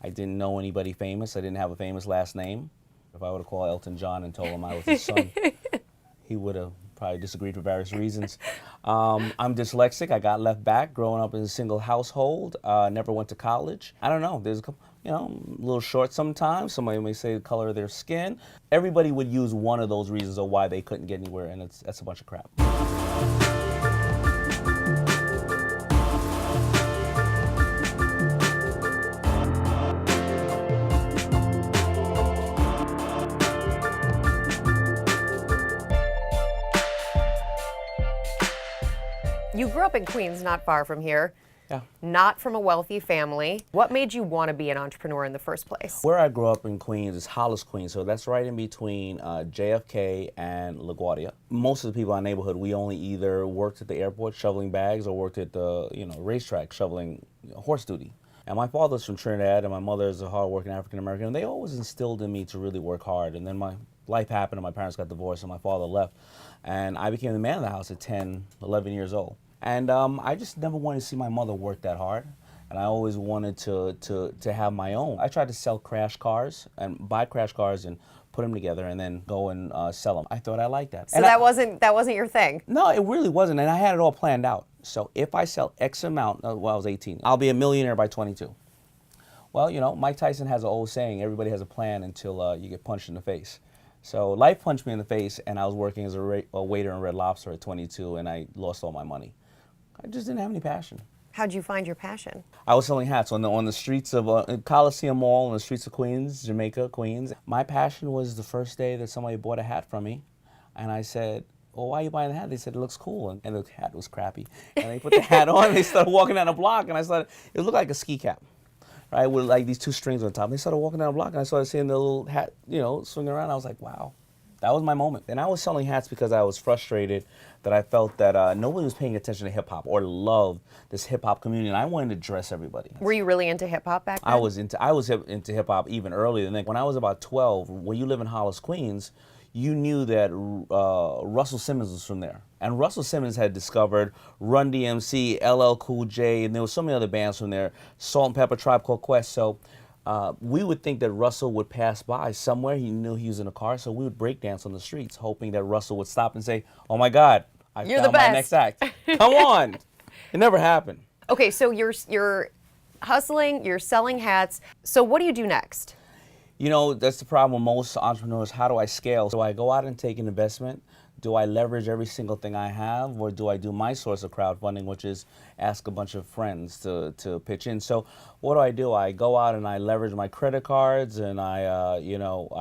I didn't know anybody famous. I didn't have a famous last name. If I would have called Elton John and told him I was his son, he would have probably disagreed for various reasons. I'm dyslexic. I got left back growing up in a single household. Never went to college. I don't know. There's a couple, a little short sometimes. Somebody may say the color of their skin. Everybody would use one of those reasons of why they couldn't get anywhere, and that's a bunch of crap. You grew up in Queens, not far from here. Yeah. Not from a wealthy family. What made you want to be an entrepreneur in the first place? Where I grew up in Queens is Hollis, Queens, so that's right in between JFK and LaGuardia. Most of the people in our neighborhood, we only either worked at the airport shoveling bags or worked at the racetrack shoveling horse duty. And my father's from Trinidad and my mother is a hard-working African-American, and they always instilled in me to really work hard. And then my life happened and my parents got divorced and my father left. And I became the man of the house at 10, 11 years old. And I just never wanted to see my mother work that hard. And I always wanted to have my own. I tried to sell crash cars and buy crash cars and put them together and then go and sell them. I thought I liked that. So and that wasn't your thing? No, it really wasn't. And I had it all planned out. So if I sell X amount, well, I was 18, I'll be a millionaire by 22. Well, Mike Tyson has an old saying, everybody has a plan until you get punched in the face. So life punched me in the face, and I was working as a waiter in Red Lobster at 22, and I lost all my money. I just didn't have any passion. How'd you find your passion? I was selling hats on the streets of Coliseum Mall, on the streets of Queens, Jamaica, Queens. My passion was the first day that somebody bought a hat from me, and I said, well, why are you buying the hat? They said, it looks cool, and the hat was crappy. And they put the hat on, and they started walking down the block, and it looked like a ski cap, right, with like these two strings on top. And they started walking down the block, and I started seeing the little hat, swinging around. I was like, wow. That was my moment. And I was selling hats because I was frustrated that I felt that nobody was paying attention to hip-hop or loved this hip-hop community, and I wanted to dress everybody. Were you really into hip-hop back then? I was into hip-hop even earlier than that. When I was about 12, when you live in Hollis, Queens, you knew that Russell Simmons was from there. And Russell Simmons had discovered Run DMC, LL Cool J, and there were so many other bands from there, Salt and Pepper, Tribe Called Quest. So we would think that Russell would pass by somewhere. He knew he was in a car, so we would break dance on the streets, hoping that Russell would stop and say, oh my God, I found my next act. Come on. It never happened. Okay, so you're hustling, you're selling hats. So what do you do next? That's the problem with most entrepreneurs. How do I scale? Do I go out and take an investment? Do I leverage every single thing I have, or do I do my source of crowdfunding, which is ask a bunch of friends to pitch in? So what do? I go out and I leverage my credit cards, and I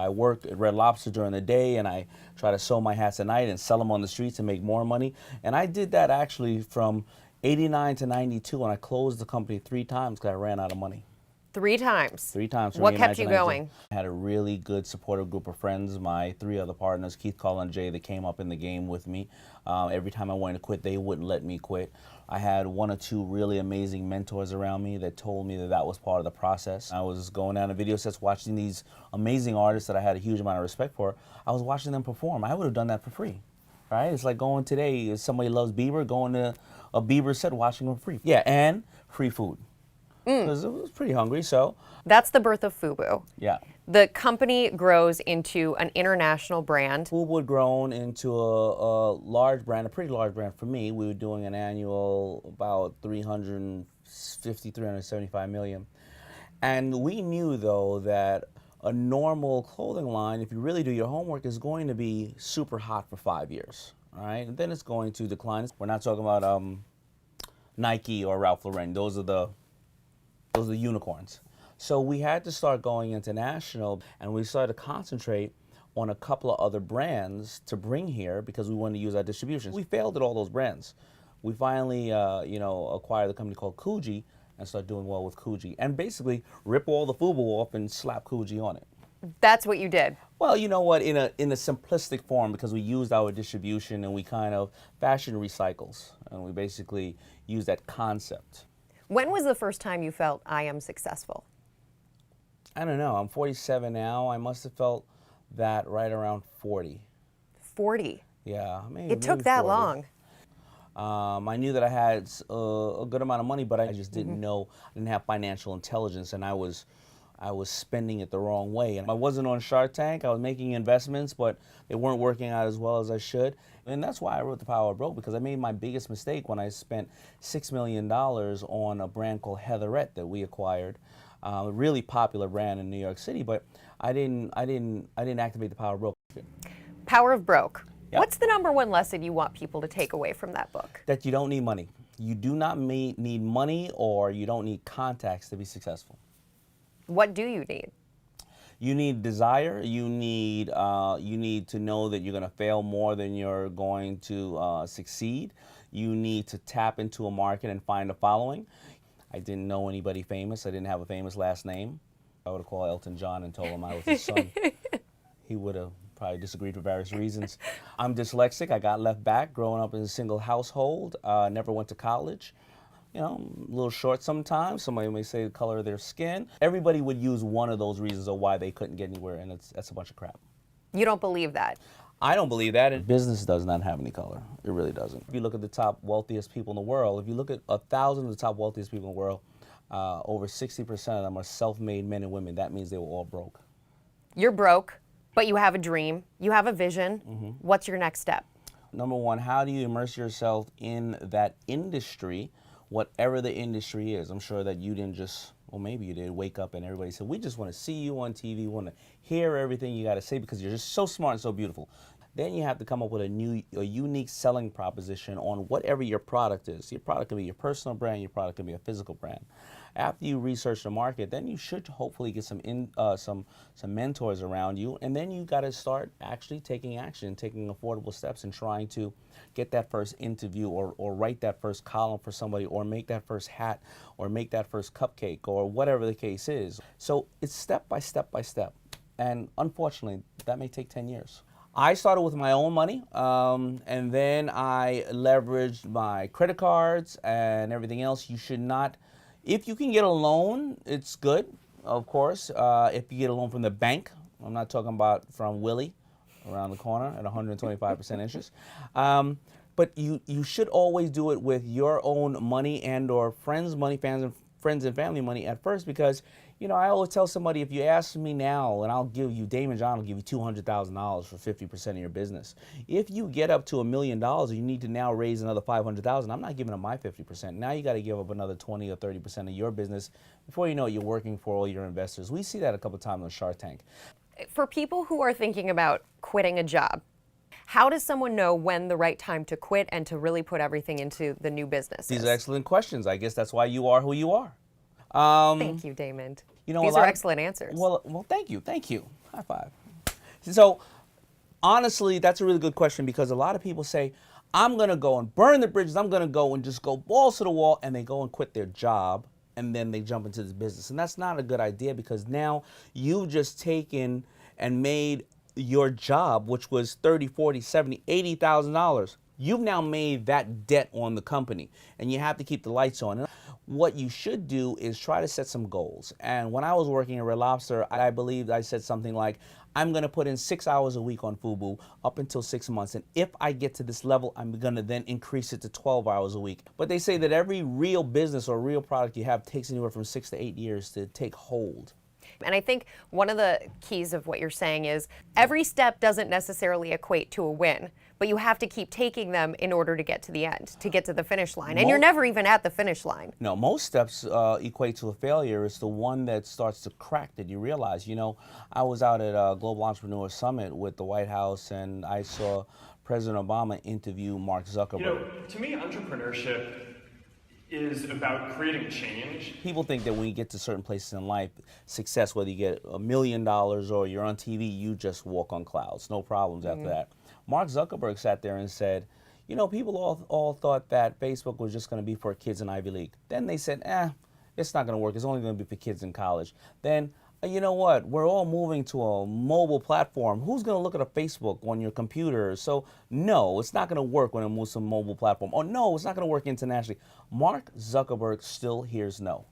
work at Red Lobster during the day, and I try to sew my hats at night and sell them on the streets and make more money. And I did that actually from 89 to 92, and I closed the company 3 times because I ran out of money. 3 times? 3 times. What kept you going? I had a really good supportive group of friends, my 3 other partners, Keith, Carl, and Jay, that came up in the game with me. Every time I wanted to quit, they wouldn't let me quit. I had 1 or 2 really amazing mentors around me that told me that was part of the process. I was going down to video sets, watching these amazing artists that I had a huge amount of respect for. I was watching them perform. I would have done that for free, right? It's like going today, if somebody loves Bieber, going to a Bieber set, watching them free. Yeah, and free food. Because it was pretty hungry, so. That's the birth of FUBU. Yeah. The company grows into an international brand. FUBU had grown into a large brand, a pretty large brand for me. We were doing an annual about 375 million. And we knew, though, that a normal clothing line, if you really do your homework, is going to be super hot for 5 years, all right? And then it's going to decline. We're not talking about Nike or Ralph Lauren. Those are the unicorns. So we had to start going international, and we started to concentrate on a couple of other brands to bring here because we wanted to use our distribution. We failed at all those brands. We finally, acquired a company called Coogee and started doing well with Coogee, and basically rip all the FUBU off and slap Coogee on it. That's what you did. Well, you know what? In a simplistic form, because we used our distribution and we kind of fashion recycles, and we basically used that concept. When was the first time you felt I am successful? I don't know. I'm 47 now. I must have felt that right around 40. 40? Yeah. It took that 40. long. I knew that I had a good amount of money, but I just didn't know. I didn't have financial intelligence, and I was I was spending it the wrong way. And I wasn't on Shark Tank. I was making investments, but they weren't working out as well as I should. And that's why I wrote The Power of Broke, because I made my biggest mistake when I spent $6 million on a brand called Heatherette that we acquired, a really popular brand in New York City. But I didn't activate The Power of Broke. Power of Broke. Yep. What's the number one lesson you want people to take away from that book? That you don't need money. You do not need money, or you don't need contacts to be successful. What do you need? You need desire. You need to know that you're going to fail more than you're going to succeed. You need to tap into a market and find a following. I didn't know anybody famous. I didn't have a famous last name. I would have called Elton John and told him I was his son. He would have probably disagreed for various reasons. I'm dyslexic. I got left back growing up in a single household. Never went to college. You know, a little short sometimes. Somebody may say the color of their skin. Everybody would use one of those reasons of why they couldn't get anywhere, and that's a bunch of crap. You don't believe that? I don't believe that. And business does not have any color. It really doesn't. If you look at the top wealthiest people in the world, if you look at 1,000 of the top wealthiest people in the world, over 60% of them are self-made men and women. That means they were all broke. You're broke, but you have a dream. You have a vision. Mm-hmm. What's your next step? Number one, how do you immerse yourself in that industry, whatever the industry is? I'm sure that you didn't just, well, maybe you did, wake up and everybody said, we just want to see you on TV, we want to hear everything you got to say because you're just so smart and so beautiful. Then you have to come up with a unique selling proposition on whatever your product is. Your product can be your personal brand, your product can be a physical brand. After you research the market, then you should hopefully get some mentors around you, and then you got to start actually taking action, taking affordable steps, and trying to get that first interview, or write that first column for somebody, or make that first hat, or make that first cupcake, or whatever the case is. So it's step by step by step, and unfortunately, that may take 10 years. I started with my own money, and then I leveraged my credit cards and everything else. You should not. If you can get a loan, it's good, of course. If you get a loan from the bank, I'm not talking about from Willie around the corner at 125% interest. But you should always do it with your own money and or friends' money, friends and family money at first, because, you know, I always tell somebody, if you ask me now, and I'll give you, Daymond John will give you $200,000 for 50% of your business. If you get up to $1 million, you need to now raise another $500,000. I'm not giving up my 50%. Now you got to give up another 20 or 30% of your business. Before you know it, you're working for all your investors. We see that a couple of times on Shark Tank. For people who are thinking about quitting a job, how does someone know when the right time to quit and to really put everything into the new business? These are excellent questions. I guess that's why you are who you are. Thank you, Daymond. You know, these are excellent answers. Well, thank you. High five. So, honestly, that's a really good question, because a lot of people say, I'm going to go and burn the bridges. I'm going to go and just go balls to the wall, and they go and quit their job, and then they jump into this business. And that's not a good idea, because now you've just taken and made your job, which was $30,000, $40,000, $70,000, $80,000. You've now made that debt on the company, and you have to keep the lights on. What you should do is try to set some goals. And when I was working at Red Lobster, I believe I said something like, I'm going to put in 6 hours a week on FUBU up until 6 months. And if I get to this level, I'm going to then increase it to 12 hours a week. But they say that every real business or real product you have takes anywhere from 6 to 8 years to take hold. And I think one of the keys of what you're saying is every step doesn't necessarily equate to a win, but you have to keep taking them in order to get to the end, to get to the finish line. And you're never even at the finish line. No, most steps equate to a failure. It's the one that starts to crack that you realize. You know, I was out at a Global Entrepreneur Summit with the White House, and I saw President Obama interview Mark Zuckerberg. You know, to me, entrepreneurship is about creating change. People think that when you get to certain places in life, success, whether you get $1 million or you're on TV, you just walk on clouds, no problems after that. Mark Zuckerberg sat there and said, you know, people all thought that Facebook was just going to be for kids in Ivy League. Then they said, it's not going to work. It's only going to be for kids in college. Then, you know what? We're all moving to a mobile platform. Who's going to look at a Facebook on your computer? So, no, it's not going to work when it moves to a mobile platform. Or, no, it's not going to work internationally. Mark Zuckerberg still hears no.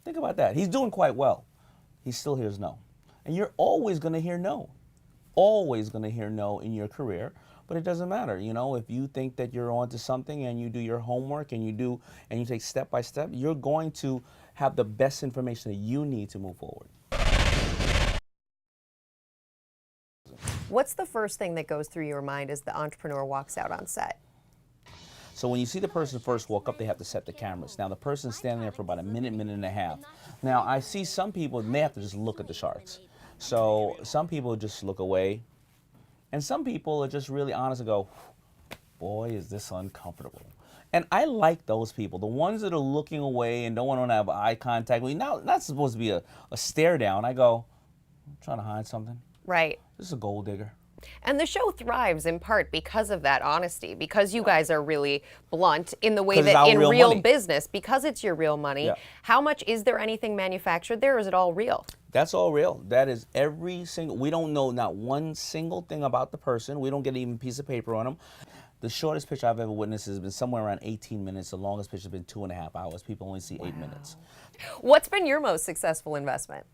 Think about that. He's doing quite well. He still hears no. And you're always going to hear no. Always going to hear no in your career. But it doesn't matter. You know, if you think that you're onto something and you do your homework and you take step by step, you're going to have the best information that you need to move forward. What's the first thing that goes through your mind as the entrepreneur walks out on set? So when you see the person first walk up, they have to set the cameras. Now the person's standing there for about a minute, minute and a half. Now I see some people, and they have to just look at the sharks. So some people just look away, and some people are just really honest and go, boy, is this uncomfortable. And I like those people, the ones that are looking away and don't want to have eye contact with you. Not supposed to be a stare down. I go, I'm trying to hide something. Right. This is a gold digger. And the show thrives in part because of that honesty, because you guys are really blunt in the way 'Cause it's that our in real real money. business, because it's your real money. Yeah. How much, is there anything manufactured there, or is it all real? That's all real. That is every single, we don't know not one single thing about the person. We don't get even a piece of paper on them. The shortest picture I've ever witnessed has been somewhere around 18 minutes. The longest picture has been 2.5 hours. People only see 8 minutes. What's been your most successful investment?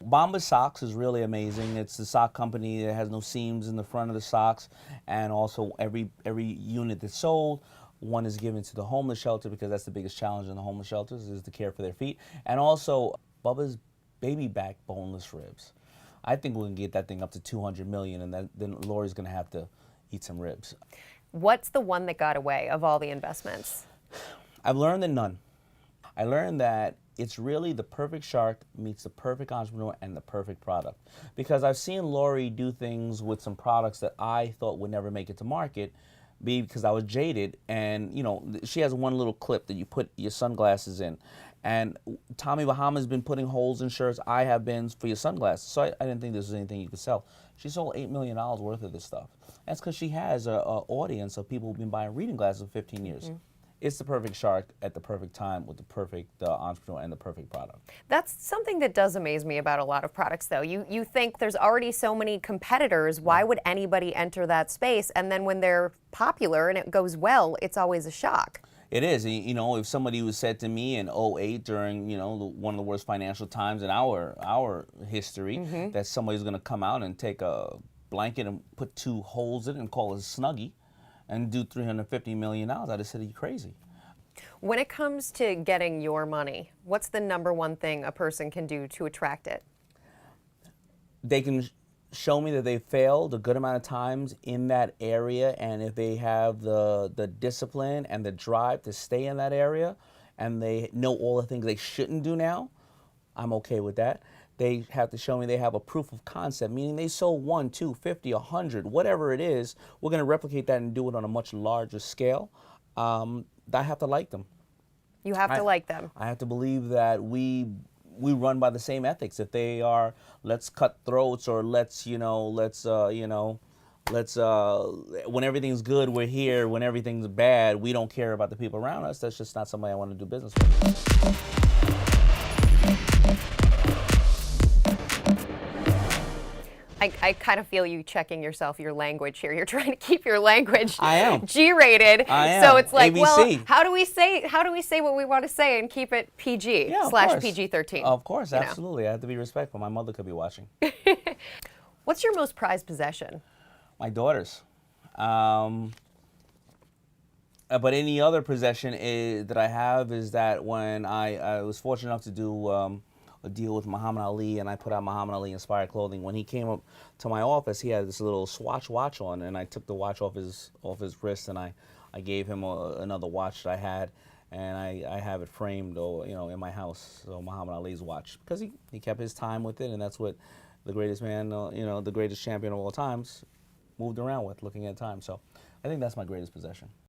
Bombas Socks is really amazing. It's the sock company that has no seams in the front of the socks, and also every unit that's sold, one is given to the homeless shelter, because that's the biggest challenge in the homeless shelters is the care for their feet, and also Bubba's baby back boneless ribs. I think we can get that thing up to 200 million, and then Lori's going to have to eat some ribs. What's the one that got away of all the investments? I've learned that none. I learned that it's really the perfect shark meets the perfect entrepreneur and the perfect product. Because I've seen Lori do things with some products that I thought would never make it to market, because I was jaded. And you know, she has one little clip that you put your sunglasses in. And Tommy Bahama's been putting holes in shirts. I have been for your sunglasses. So I didn't think this was anything you could sell. She sold $8 million worth of this stuff. That's because she has an audience of people who've been buying reading glasses for 15 years. Mm-hmm. It's the perfect shark at the perfect time with the perfect entrepreneur and the perfect product. That's something that does amaze me about a lot of products, though. You think there's already so many competitors, why would anybody enter that space? And then when they're popular and it goes well, it's always a shock. It is. You know, if somebody was said to me in 2008 during, you know, one of the worst financial times in our history, mm-hmm. that somebody's going to come out and take a blanket and put 2 holes in it and call it a Snuggie and do $350 million, I'd have said, are you crazy? When it comes to getting your money, what's the #1 thing a person can do to attract it? They can show me that they failed a good amount of times in that area, and if they have the discipline and the drive to stay in that area, and they know all the things they shouldn't do now, I'm okay with that. They have to show me they have a proof of concept, meaning they sold 1, 2, 50, 100, whatever it is. We're going to replicate that and do it on a much larger scale. I have to like them. You have to like them. I have to believe that we run by the same ethics. If they are, let's cut throats, or let's when everything's good, we're here. When everything's bad, we don't care about the people around us. That's just not somebody I want to do business with. I kind of feel you checking your language here. You're trying to keep your language G-rated. I am. So it's like, ABC. well, how do we say what we want to say and keep it PG / PG-13? Of course, absolutely. I have to be respectful. My mother could be watching. What's your most prized possession? My daughters. But any other possession that I have is that when I was fortunate enough to do a deal with Muhammad Ali, and I put out Muhammad Ali inspired clothing. When he came up to my office, he had this little Swatch watch on, and I took the watch off his wrist, and I gave him another watch that I had, and I have it framed, in my house. So Muhammad Ali's watch, because he kept his time with it, and that's what the greatest man, the greatest champion of all times, moved around with, looking at time. So I think that's my greatest possession.